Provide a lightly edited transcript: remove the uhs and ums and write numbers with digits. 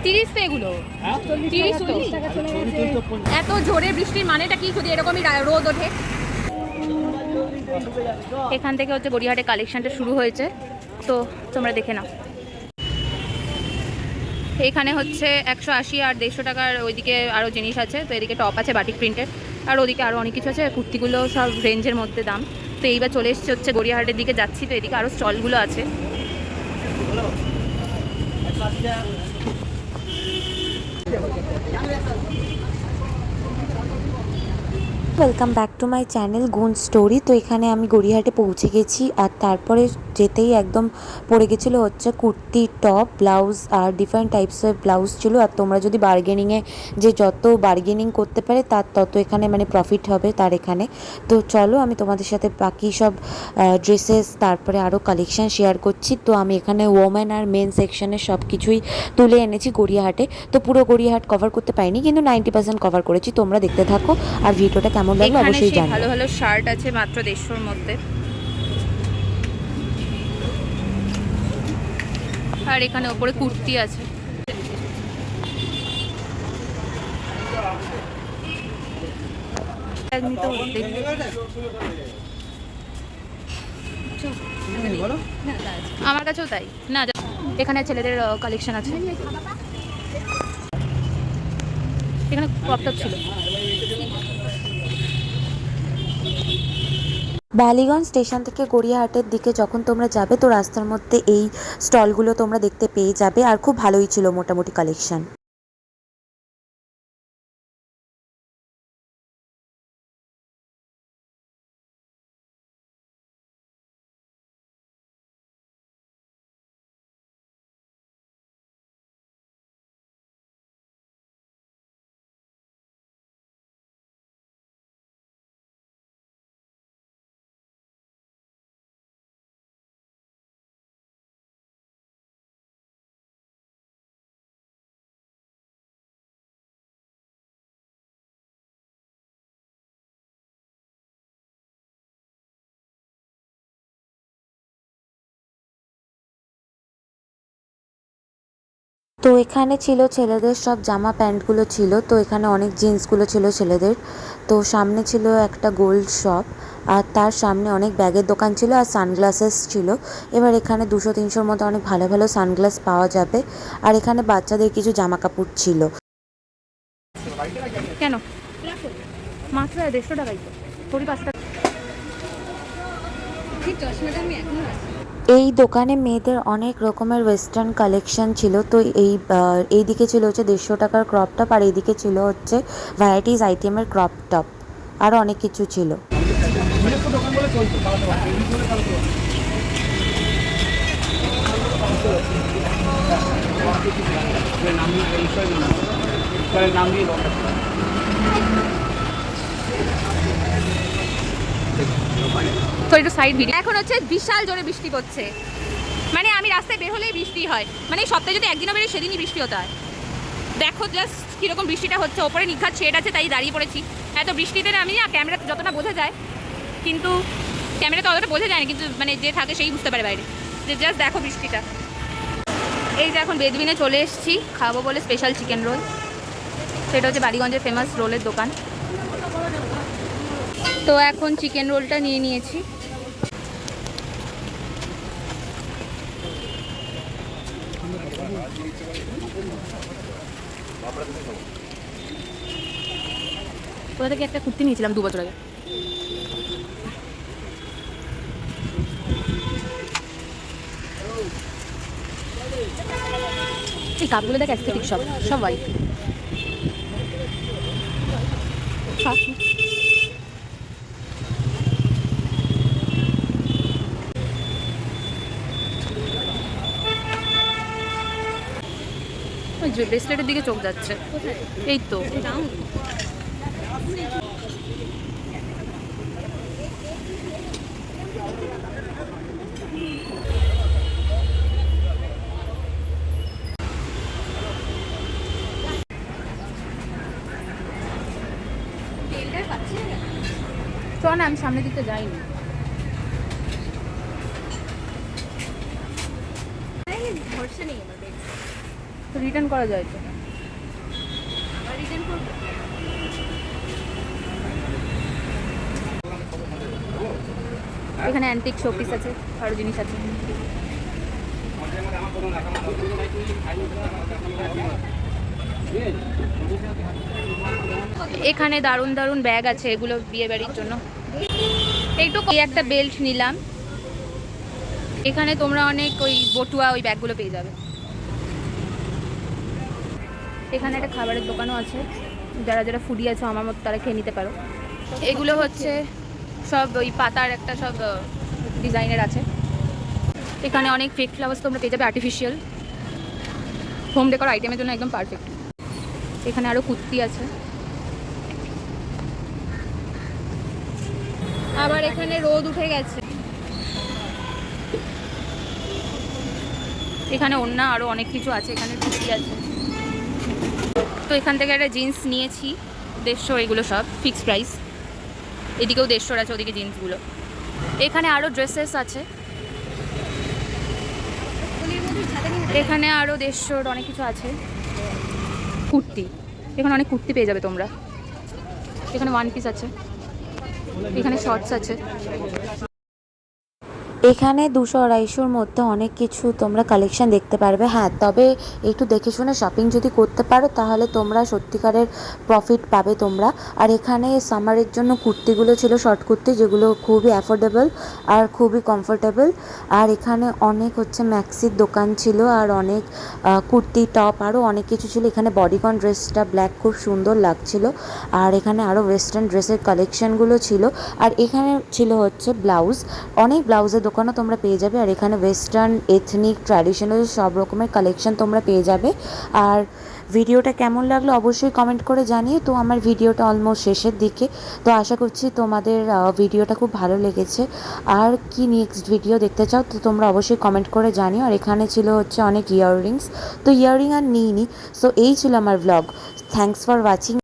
30 তো এগুলো 30 তো। এত জোরে বৃষ্টির মানেটা কি যদি এরকমই রোদ ওঠে? এখান থেকে হচ্ছে গড়িয়াহাটে কালেকশনটা শুরু হয়েছে, তো তোমরা দেখে নাও। এখানে হচ্ছে 180 আর 150 টাকার ওইদিকে আরও জিনিস আছে। তো এদিকে টপ আছে বাটিক প্রিন্টের, আর ওদিকে আরও অনেক কিছু আছে। কুর্তিগুলো সব রেঞ্জের মধ্যে দাম। তো এইবার চলে এসছে হচ্ছে গড়িয়াহাটের দিকে যাচ্ছি, তো এদিকে আরও স্টলগুলো আছে। Welcome back to my channel গুণ স্টোরি। তো এখানে আমি গড়িয়াহাটে পৌঁছে গেছি, আর তারপরে যেতেই একদম পড়ে গেছিলো হচ্ছে কুর্তি, টপ, ব্লাউজ আর ডিফারেন্ট টাইপসের ব্লাউজ ছিল। আর তোমরা যদি বার্গেনিংয়ে যে যত বার্গেনিং করতে পারে তার তত এখানে মানে প্রফিট হবে তার এখানে। তো চলো আমি তোমাদের সাথে বাকি সব ড্রেসেস তারপরে আরও কালেকশান শেয়ার করছি। তো আমি এখানে ওমেন আর মেন সেকশনের সব কিছুই তুলে এনেছি গড়িয়াহাটে। তো পুরো গড়িয়াহাট কভার করতে পারিনি, কিন্তু 90% কভার করেছি। তোমরা দেখতে থাকো আর ভিডিওটা কেমন লাগলো অবশ্যই জানাও। ভালো ভালো শার্ট আছে মাত্র 150-র মধ্যে। আর এখানে ওপরে কুর্তি আছে। আমার কাছেও তাই না। এখানে ছেলেদের কালেকশন আছে। এখানে ক্রপ টপ ছিল। বালিগঞ্জ স্টেশন থেকে গড়িয়াহাটের দিকে যখন তোমরা যাবে তো রাস্তার মধ্যে এই স্টলগুলো তোমরা দেখতে পেয়ে যাবে, আর খুব ভালোই ছিল মোটামুটি কালেকশন। তো এখানে ছিল ছেলেদের সব জামা প্যান্টগুলো ছিল। তো এখানে অনেক জিন্সগুলো ছিল ছেলেদের। তো সামনে ছিল একটা গোল্ড শপ, আর তার সামনে অনেক ব্যাগের দোকান ছিল আর সানগ্লাসেস ছিল। এবার এখানে 200-300-র মতো অনেক ভালো ভালো সানগ্লাস পাওয়া যাবে। আর এখানে বাচ্চাদের কিছু জামা কাপড় ছিল। কেন মাত্র 150 টাকাই তো? তোরই 5 টাকা। এই দোকানে মেয়েদের অনেক রকমের ওয়েস্টার্ন কালেকশন ছিল। তো এই দিকে ছিল হচ্ছে 150 টাকার ক্রপ টপ, আর এইদিকে ছিল হচ্ছে ভ্যারাইটিস আইটেমের ক্রপ টপ, আরও অনেক কিছু ছিল। তো একটু সাইড ভিডিও। এখন হচ্ছে বিশাল জোরে বৃষ্টি পড়ছে, মানে আমি রাস্তায় বের হলেই বৃষ্টি হয়। মানে সপ্তাহে যদি একদিনও বেরোই সেদিনই বৃষ্টি হতে হয়। দেখো জাস্ট কীরকম বৃষ্টিটা হচ্ছে। ওপরে নিখাত শেড আছে তাই দাঁড়িয়ে পড়েছি। এত বৃষ্টিতে আমি না ক্যামেরাতে যতটা বোঝা যায়, কিন্তু ক্যামেরাতে অতটা বোঝা যায় না, কিন্তু মানে যে থাকে সেই বুঝতে পারে বাইরে। যে জাস্ট দেখো বৃষ্টিটা। এই যে এখন বেদবিনে চলে এসেছি খাবো বলে স্পেশাল চিকেন রোল। সেটা হচ্ছে বালিগঞ্জের ফেমাস রোলের দোকান। তো এখন চিকেন রোলটা নিয়ে নিয়েছি। কোথা থেকে একটা কুর্তি নিয়েছিলাম 2 বছর আগে। এই কাপগুলো দেখ অ্যাস্থেটিক, সব সব হোয়াইট। ওই যে ব্রেসলেটের দিকে চোখ যাচ্ছে। এই তো চল না, আমি সামনের দিকটা যাইনি। রিটার্ন করা যায় তো। এখানে অ্যান্টিক শোপিস আছে, আরও জিনিস আছে। এখানে দারুণ দারুণ ব্যাগ আছে, এগুলো বিয়ে বাড়ির জন্য। একটু এই একটা বেল্ট নিলাম। এখানে তোমরা অনেক ওই বটুয়া ওই ব্যাগগুলো পেয়ে যাবে। এখানে একটা খাবারের দোকানও আছে, যারা যারা ফুডি আছে আমার মতো তারা খেয়ে নিতে পারো। এগুলো হচ্ছে সব ওই পাতার একটা সব ডিজাইনের আছে। এখানে অনেক ফেক ফ্লাওয়ার্স তোমরা পেয়ে যাবে, আর্টিফিশিয়াল হোম ডেকোর আইটেমের জন্য একদম পারফেক্ট। এখানে আরও কুর্তি আছে। আবার এখানে রোদ উঠে গেছে। এখানে ওন্না আরও অনেক কিছু আছে, এখানে কুর্তি আছে। তো এখান থেকে একটা জিন্স নিয়েছি 150, এগুলো সব ফিক্স প্রাইস। এদিকেও 150 আছে, ওদিকে জিন্সগুলো। এখানে আরও ড্রেসেস আছে, এখানে আরও 150 অনেক কিছু আছে। কুর্তি, এখানে অনেক কুর্তি পেয়ে যাবে তোমরা। এখানে ওয়ান পিস আছে, এখানে শর্টস আছে। এখানে 200-250-র মধ্যে অনেক কিছু তোমরা কালেকশন দেখতে পারবে। হ্যাঁ, তবে একটু দেখে শুনে শপিং যদি করতে পারো তাহলে তোমরা সত্যিকারের প্রফিট পাবে তোমরা। আর এখানে সামারের জন্য কুর্তিগুলো ছিল, শর্ট কুর্তি, যেগুলো খুবই অ্যাফোর্ডেবল আর খুবই কমফোর্টেবল। আর এখানে অনেক হচ্ছে ম্যাক্সির দোকান ছিল, আর অনেক কুর্তি, টপ, আরও অনেক কিছু ছিল। এখানে বডিকন ড্রেসটা ব্ল্যাক খুব সুন্দর লাগছিল। আর এখানে আরও ওয়েস্টার্ন ড্রেসের কালেকশনগুলো ছিল। আর এখানে ছিল হচ্ছে ব্লাউজ, অনেক ব্লাউজের দোকানও তোমরা পেয়ে যাবে। আর এখানে ওয়েস্টার্ন, এথনিক, ট্র্যাডিশনাল সব রকমের কালেকশন তোমরা পেয়ে যাবে। আর ভিডিওটা কেমন লাগলো অবশ্যই কমেন্ট করে জানিয়ে। তো আমার ভিডিওটা অলমোস্ট শেষের দিকে, তো আশা করছি তোমাদের ভিডিওটা খুব ভালো লেগেছে। আর কি নেক্সট ভিডিও দেখতে চাও তো তোমরা অবশ্যই কমেন্ট করে জানিও। আর এখানে ছিল হচ্ছে অনেক ইয়াররিংস, তো ইয়াররিং আর নিইনি। সো এই ছিল আমার ব্লগ। Thanks for watching.